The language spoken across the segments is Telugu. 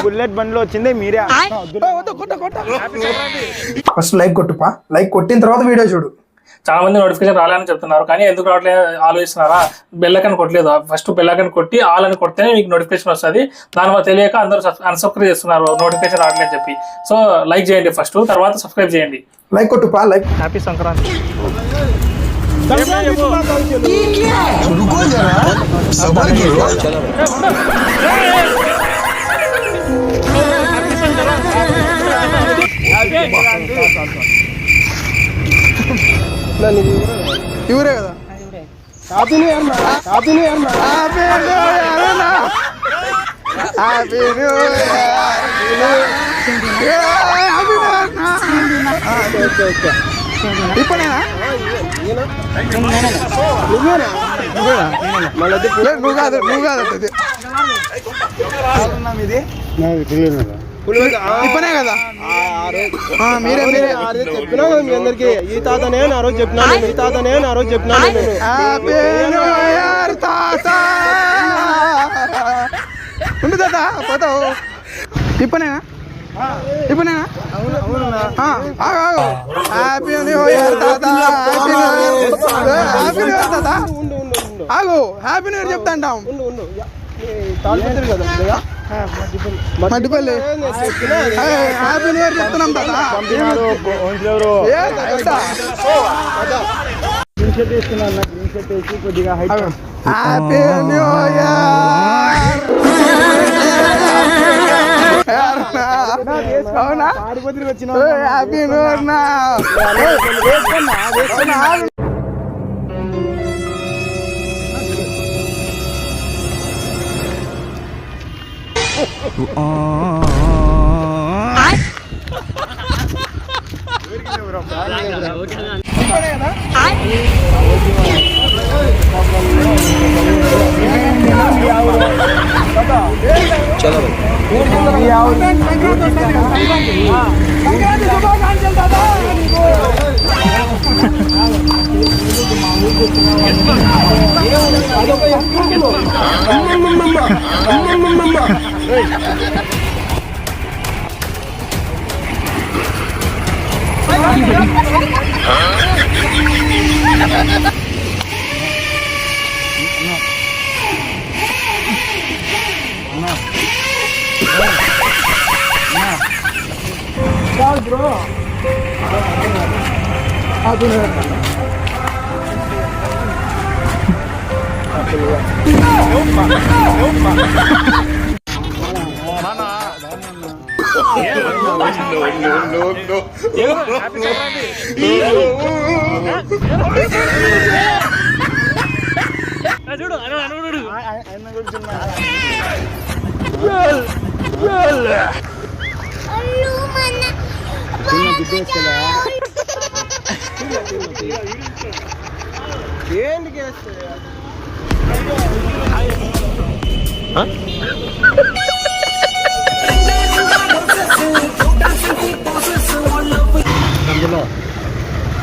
బుల్లెట్ బండిలో వచ్చింది మీరే. ఫస్ట్ లైక్ కొట్టుపా, లైక్ కొట్టిన తర్వాత వీడియో చూడు. చాలా మంది నోటిఫికేషన్ రాలేదని చెప్తున్నారు, కానీ ఎందుకు రావట్లేదు ఆలోచిస్తున్నారా? బెల్ ఐకాన్ కొట్టలేదు. ఫస్ట్ బెల్ ఐకాన్ కొట్టి ఆల్ అని కొడితేనే మీకు నోటిఫికేషన్ వస్తుంది. దానివల్ల తెలియక అందరూ అన్సబ్స్క్రైబ్ చేస్తున్నారు నోటిఫికేషన్ రావట్లేదు చెప్పి. సో లైక్ చేయండి ఫస్ట్, తర్వాత సబ్స్క్రైబ్ చేయండి. లైక్ కొట్టుపా, లైక్. హ్యాపీ సంక్రాంతి. ఇవరే కదా. Happy new year. Happy new year. Happy new year. ఇప్పుడేనా నువ్వు కాదు ఇప్పుడే కదా. మీరే చెప్పినా కదా మీ అందరికి. ఈ తాతనే ఆ రోజు చెప్పినాను. ఉండు తాత పోతావు. ఇప్పుడేనా హ్యాపీ న్యూ ఇయర్ తాత. హ్యాపీ న్యూ ఇయర్ తాత. ఆగు, హ్యాపీ న్యూ ఇయర్ చెప్తా అంటాం. మడ్డిపల్లి హ్యాపీ న్యూ ఇయర్ చెప్తున్నాం తాత. Happy new year. అవునా? హ్యాపీ న్యూ ఇయర్ నా.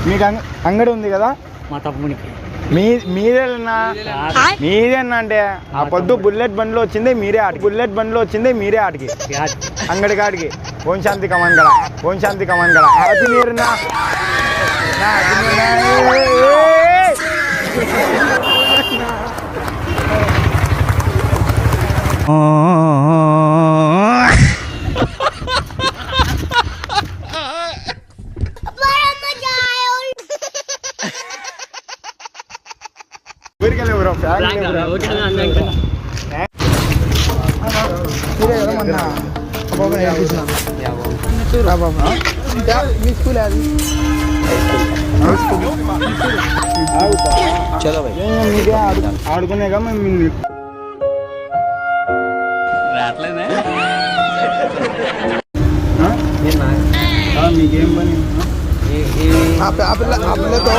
మీకు అంగడి ఉంది కదా మా తమ్మునికి. మీరేనా అంటే ఆ పొద్దు బుల్లెట్ బండిలో వచ్చింది మీరే ఆటికి అంగడి కాడికి. ఓం శాంతి కమాన్ గడ. హ్యాపీ న్యూ ఇయర్ నా. ఆడుకునేగా మీకేం పని? ఆ పిల్లతో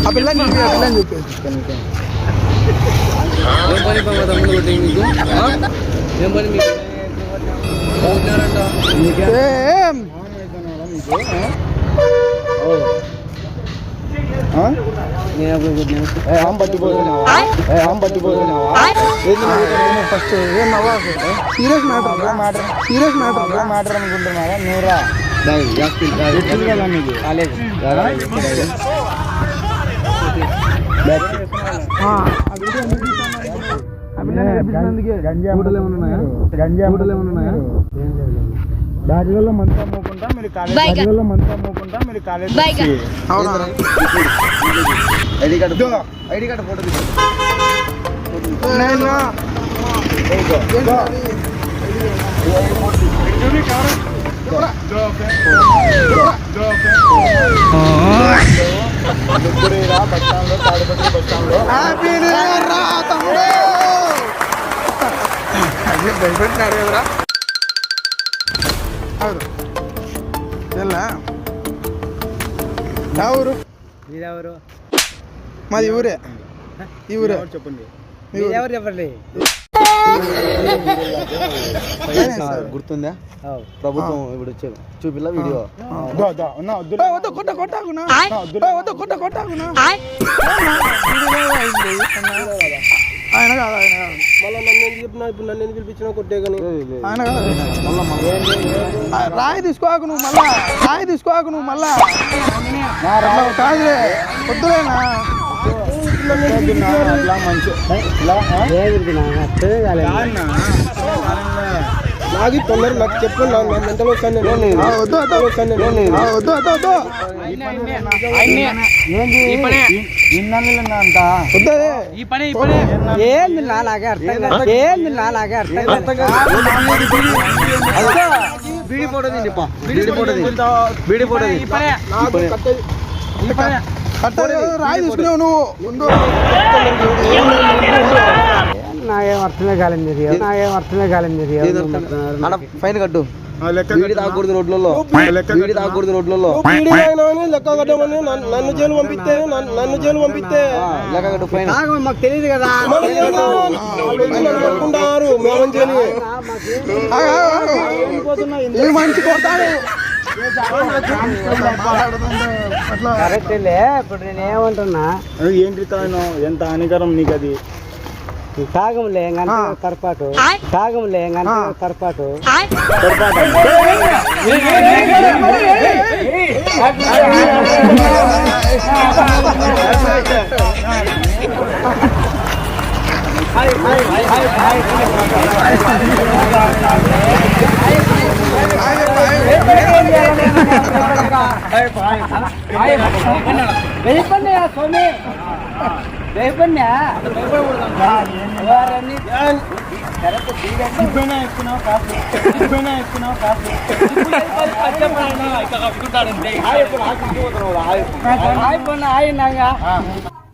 ఆ పిల్లని చెప్పేసి ఆ? ఆమె పట్టిపోతున్నావా ఫస్ట్ ఏం నవ్వాలి సీరియస్ మ్యాటర్ సీరియస్ మ్యాటర్ అనుకుంటున్నారా నూరా ఎట్టింది కదా మీకు బ్యాగులలో మంతా అమ్ముకుంటా మీరు కాలేజ్ ఐడి కార్డు ఫోటో భయపెట్టినాడు కదరా ఊరు మీరెవరు మాది ఊరే ఈ ఊరే చెప్పండి ఎవరు చెప్పండి గుర్తుందా ప్రభుత్వం ఇప్పుడు చూపిల్ల వీడియో కొట్టాకునా ఆయన కాదు మళ్ళీ నన్ను ఏం చెప్పినా ఇప్పుడు నన్ను ఎందుకు పిలిపించినా కొట్టే కానీ ఆయన కాదు రాయి తీసుకోకు నువ్వు మళ్ళా కాదులే వద్దులేనా నాకు తొందర నాకు చెప్పు మెంటల్ ఏంది నాలాగే అర్థం రాయి తీసుకునేవు నువ్వు నాకేం అర్థమే కాలేదు ఫైన్ కట్టు వీడి తాగకూడదు రోడ్లలో లెక్క కట్టమని నన్ను జైలు పంపిస్తే లెక్క కట్టు ఫైన్ మాకు తెలియదు కదా కట్టుకుంటారు మంచి కొడతాడు కరెక్ట్లే ఇప్పుడు నేను ఏమంటున్నా ఏంటి తాను ఎంత హానికరం నీకు అది తాగంలే కరపాటు స్వామి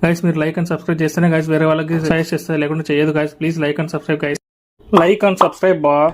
గైస్ మీరు లైక్ అండ్ సబ్స్క్రైబ్ చేస్తేనే గైస్ వేరే వాళ్ళకి సజెస్ట్ చేస్తారు లేకుంటే చేయదు guys please like and subscribe guys like and subscribe బా